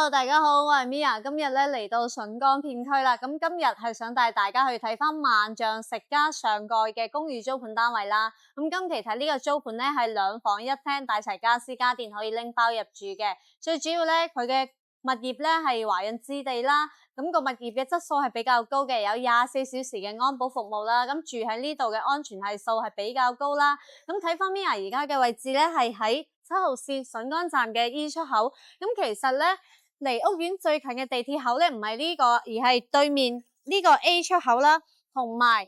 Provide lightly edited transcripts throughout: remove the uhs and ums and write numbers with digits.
Hello，大家好，我係 Mia，今日咧嚟到筍崗片區啦。咁今日係想帶大家去睇翻萬象食家上蓋嘅公寓租盤單位啦。咁今期睇呢個租盤咧係2房1廳，帶齊家私家電可以拎包入住嘅。最主要咧佢嘅物業咧係華潤置地啦，咁個物業嘅質素係比較高嘅，有24小時嘅安保服務啦。咁住喺呢度嘅安全係數係比較高啦。咁睇翻 Mia 而家嘅位置咧係喺7號線筍崗站嘅 E 出口。咁其實咧離屋苑最近嘅地鐵口咧唔係呢個，而係對面呢個 A 出口啦，同埋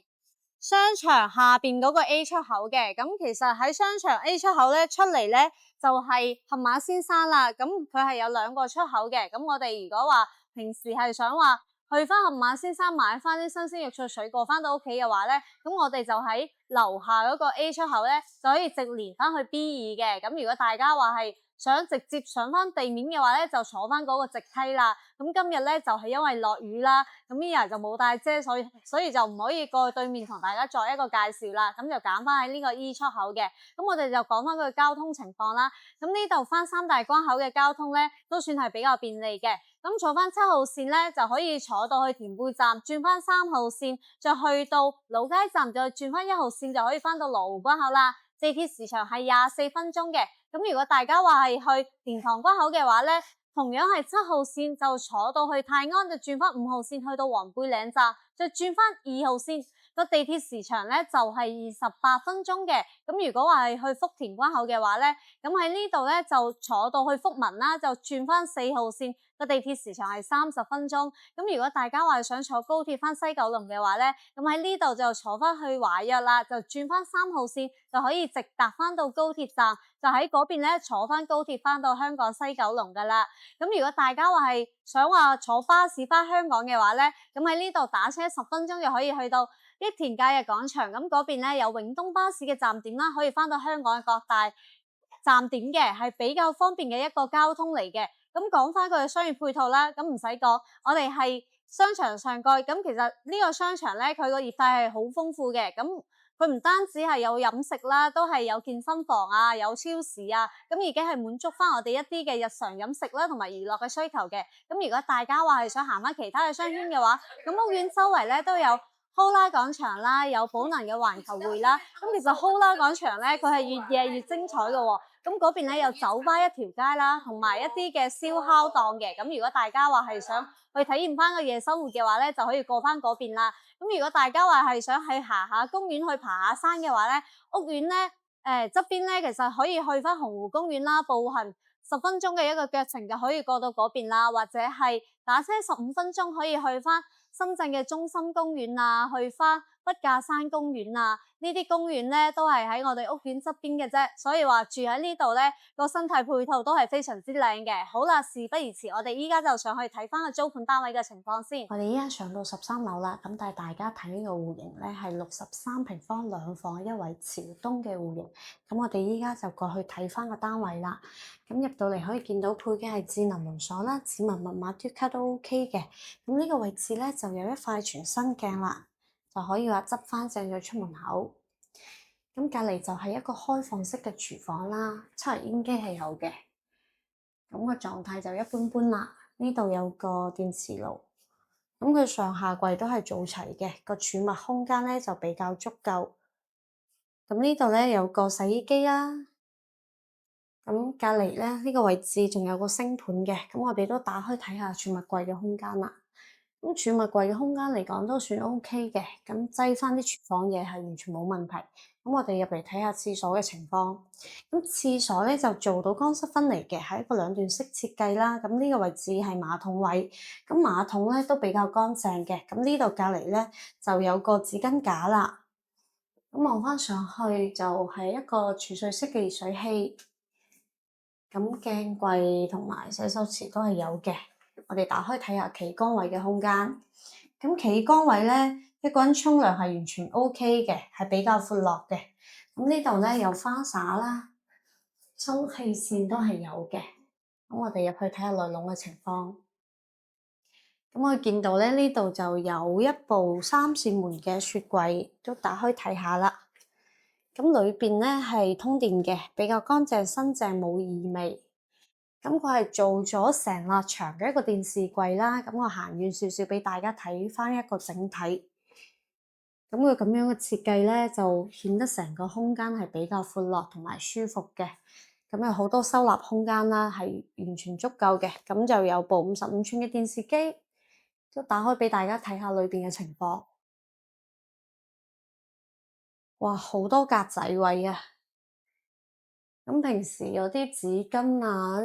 商場下邊嗰個 A 出口嘅。咁其實喺商場 A 出口咧出嚟咧就係盒馬鮮生啦。咁佢係有2個出口嘅。咁我哋如果話平時係想話去翻盒馬鮮生買翻啲新鮮肉菜水果翻到屋企嘅話咧，咁我哋就喺樓下嗰個 A 出口咧就可以直連翻去 B2嘅。咁如果大家話係想直接上翻地面嘅話咧，就坐翻嗰個直梯啦。咁今日咧就係因為落雨啦，咁 Mia 就冇帶遮，所以就唔可以過去對面同大家作一個介紹啦。咁就揀翻喺呢個 E 出口嘅。咁我哋就講翻佢交通情況啦。咁呢度翻3大關口嘅交通咧，都算係比較便利嘅。咁坐翻7號線咧，就可以坐到去田貝站，轉翻3號線，再去到老街站，再轉翻1號線就可以翻到羅湖關口啦。地鐵時長係24分鐘嘅。咁如果大家話係去蓮塘關口嘅話咧，同樣係7號線就坐到去泰安，就轉翻5號線去到黃貝嶺站，再轉翻2號線。個地鐵時長咧就係28分鐘嘅。咁如果話係去福田關口嘅話咧，咁喺呢度咧就坐到去福民啦，就轉翻4號線。個地鐵時長係30分鐘。咁如果大家話係想坐高鐵翻西九龍嘅話咧，咁喺呢度就坐翻去華約啦，就轉翻3號線就可以直達翻到高鐵站，就喺嗰邊咧坐翻高鐵翻到香港西九龍噶啦。咁如果大家話係想話坐巴士翻香港嘅話咧，咁喺呢度打車10分鐘就可以去到益田假日廣場。咁嗰邊咧有永東巴士嘅站點啦，可以翻到香港嘅各大站點嘅，係比較方便嘅一個交通嚟嘅。咁講翻佢嘅商業配套啦，咁唔使講，我哋係商場上蓋。咁其實呢個商場咧，佢個業態係好豐富嘅。咁佢唔單止係有飲食啦，都係有健身房啊，有超市啊，咁已經係滿足翻我哋一啲嘅日常飲食啦，同埋娛樂嘅需求嘅。咁如果大家話係想行翻其他嘅商圈嘅話，咁屋苑周圍咧都有Hola 廣場啦，有寶能嘅環球匯啦。咁其實 Hola 廣場咧，佢係越夜越精彩嘅喎。咁嗰邊咧有酒吧一條街啦，同埋一啲嘅燒烤檔嘅。咁如果大家話係想去體驗翻個夜生活嘅話咧，就可以過翻嗰邊啦。咁如果大家話係想去行下公園、去爬下山嘅話咧，屋苑咧側邊咧其實可以去翻洪湖公園啦，步行10分鐘嘅一個腳程就可以過到嗰邊啦，或者係打車15分鐘可以去翻深圳嘅中心公園啊，去翻筆架山公園啊，呢啲公園咧都係喺我哋屋苑側邊嘅啫，所以話住喺呢度咧個生態配套都係非常之靚嘅。好啦，事不宜遲，我哋依家就上去睇翻個租盤單位嘅情況先。我哋依家上到13樓啦，咁帶大家睇呢個戶型咧係63平方2房1衛朝東嘅戶型。咁我哋依家就過去睇翻個單位啦。咁入到嚟可以見到配嘅係智能門鎖啦，指紋密碼嘟卡都 OK 嘅。咁呢個位置咧就有一塊全新鏡啦，就可以話執翻正咗出門口。咁隔離就係一個開放式嘅廚房啦，抽油煙機係有嘅。咁個狀態就一般般啦。呢度有個電磁爐，咁佢上下櫃都係做齊嘅，個儲物空間咧就比較足夠。咁呢度咧有個洗衣機啦，咁隔離咧呢個位置仲有個星盤嘅，咁我哋都打開睇下儲物櫃嘅空間啦。咁儲物櫃嘅空間嚟講都算 OK 嘅，咁擠翻啲廚房嘢係完全冇問題。咁我哋入嚟睇下廁所嘅情況。咁廁所咧就做到乾濕分離嘅，係一個2段式設計啦。咁呢個位置係馬桶位，咁馬桶咧都比較乾淨嘅。咁呢度隔離咧就有個紙巾架啦。咁望翻上去就係一個儲水式嘅熱水器。咁鏡櫃同埋洗手池都係有嘅。我哋打開睇下企缸位嘅空間。咁企缸位咧，一個人沖涼係完全 OK 嘅，係比較闊落嘅。咁呢度咧有花灑啦，抽氣扇都係有嘅。咁我哋入去睇下內籠嘅情況。咁我見到咧呢度就有一部3扇門嘅雪櫃，都打開睇下啦。咁裏邊咧係通電嘅，比較乾淨新淨，冇異味。咁佢係做咗成立牆嘅一個電視櫃啦。咁我行遠少少俾大家睇返一個整體。咁佢咁樣嘅設計咧，就顯得成個空間係比較闊落同埋舒服嘅。咁有好多收納空間啦，係完全足夠嘅。咁就有部55寸嘅電視機，都打開俾大家睇下裏邊嘅情況。哇，好多格仔位啊！咁平時有啲紙巾啊，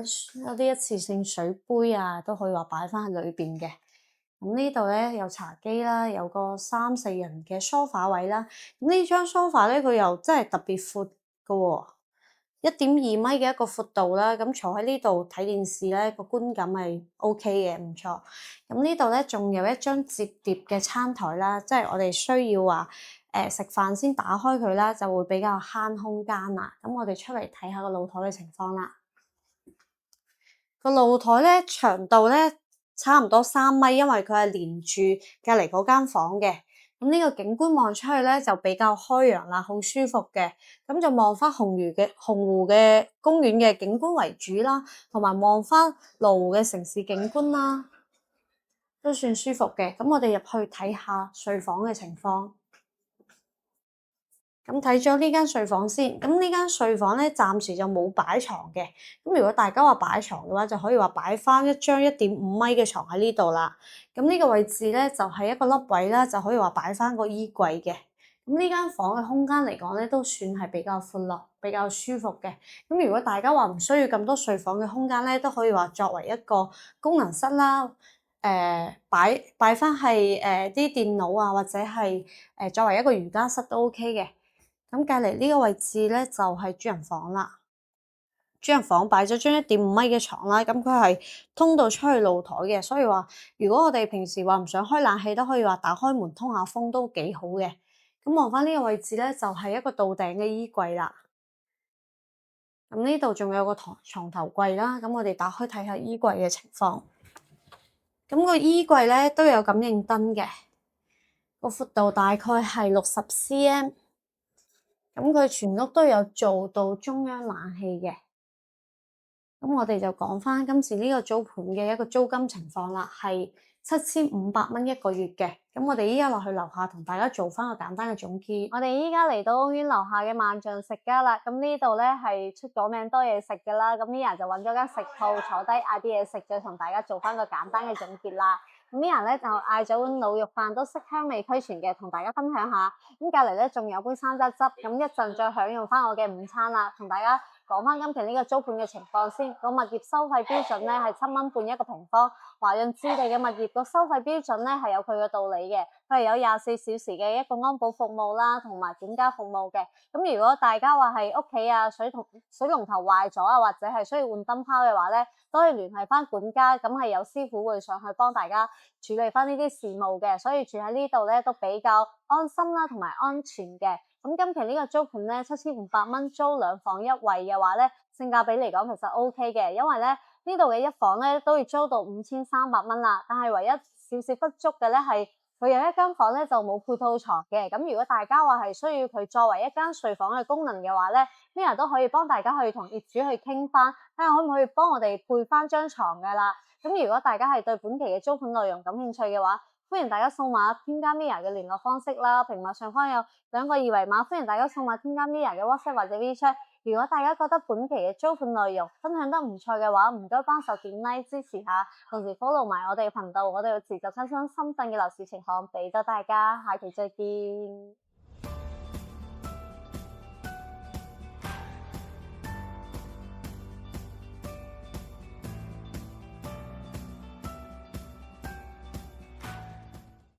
有啲一次性水杯啊，都可以話擺返喺裏邊嘅。咁呢度咧有茶几啦，有個3、4人嘅梳化位啦。咁呢張梳化咧，佢又真係特別闊㗎喎，1.2米嘅一個闊度啦。咁坐喺呢度睇電視咧，個觀感係 OK 嘅，唔錯。咁呢度咧仲有一張摺疊嘅餐台啦，即係我哋需要話食飯先打開佢啦，就會比較慳空間啦。咁我哋出嚟睇下個露台嘅情況啦。個露台咧長度咧差唔多3米，因為佢係連住隔離嗰間房嘅。咁呢個景觀望出去咧就比較開揚啦，好舒服嘅。咁就望翻洪湖嘅公園嘅景觀為主啦，同埋望翻羅湖嘅城市景觀啦，都算舒服嘅。咁我哋入去睇下睡房嘅情況。咁睇咗呢間睡房先，咁呢間睡房咧暫時就冇擺床嘅。咁如果大家話擺床嘅話，就可以話擺翻一張1.5米嘅床喺呢度啦。咁呢個位置咧就係一個凹位啦，就可以話擺翻個衣櫃嘅。咁呢間房嘅空間嚟講咧，都算係比較闊落、比較舒服嘅。咁如果大家話唔需要咁多睡房嘅空間咧，都可以話作為一個功能室啦。擺翻係啲電腦啊，或者係作為一個瑜伽室都 OK 嘅。咁隔離呢個位置咧就係主人房啦。主人房擺咗張1.5米嘅床啦，咁佢係通到出去露台嘅，所以話如果我哋平時話唔想開冷氣，都可以話打開門通下風都幾好嘅。咁望翻呢個位置咧，就係一個到頂嘅衣櫃啦。咁呢度仲有個床頭櫃啦，咁我哋打開睇下衣櫃嘅情況。咁個衣櫃咧都有感應燈嘅，個闊度大概係60 cm。咁佢全屋都有做到中央冷氣嘅。咁我哋就講翻今次呢個租盤嘅一個租金情況啦，係7500蚊一個月嘅。咁我哋依家落去樓下同大家做翻個簡單嘅總結。我哋依家嚟到屋苑樓下嘅萬象食家啦。咁呢度咧係出咗名多嘢食嘅啦。咁呢人就揾咗間食鋪坐低嗌啲嘢食，就同大家做翻個簡單嘅總結啦。咁呢人咧就嗌咗碗滷肉飯，都色香味俱全嘅，同大家分享下。咁隔離咧仲有杯生汁汁，咁一陣再享用翻我嘅午餐啦，同大家講翻今期呢個租盤嘅情況先。個物業收費標準咧係7蚊半一個平方，華潤置地嘅物業個收費標準咧係有佢嘅道理嘅，佢係有24小時嘅一個安保服務啦，同埋管家服務嘅。咁如果大家話係屋企啊水龍頭壞咗啊，或者係需要換燈泡嘅話咧，都可以聯繫翻管家，咁係有師傅會上去幫大家處理翻呢啲事務嘅，所以住喺呢度咧都比較安心啦，同埋安全嘅。咁今期呢個租盤咧7500蚊租2房1衛嘅話咧，性價比嚟講其實 OK 嘅，因為咧呢度嘅一房咧都要租到5300蚊啦，但係唯一少少不足嘅咧係佢有一間房咧就冇配套床嘅。咁如果大家話係需要佢作為一間睡房嘅功能嘅話咧，呢人都可以幫大家去同業主去傾翻，睇下可唔可以幫我哋配翻張床噶啦。咁如果大家係對本期嘅租盤內容感興趣嘅話，歡迎大家掃碼添加 Mia 嘅聯絡方式啦，屏幕上方有2個二維碼，歡迎大家掃碼添加 Mia 嘅 WhatsApp 或者 WeChat。如果大家覺得本期嘅租盤內容分享得唔錯嘅話，唔該幫手點 like 支持下，同時 follow 埋我哋嘅頻道，我哋會持續更新深圳嘅樓市情況俾到大家，下期再見。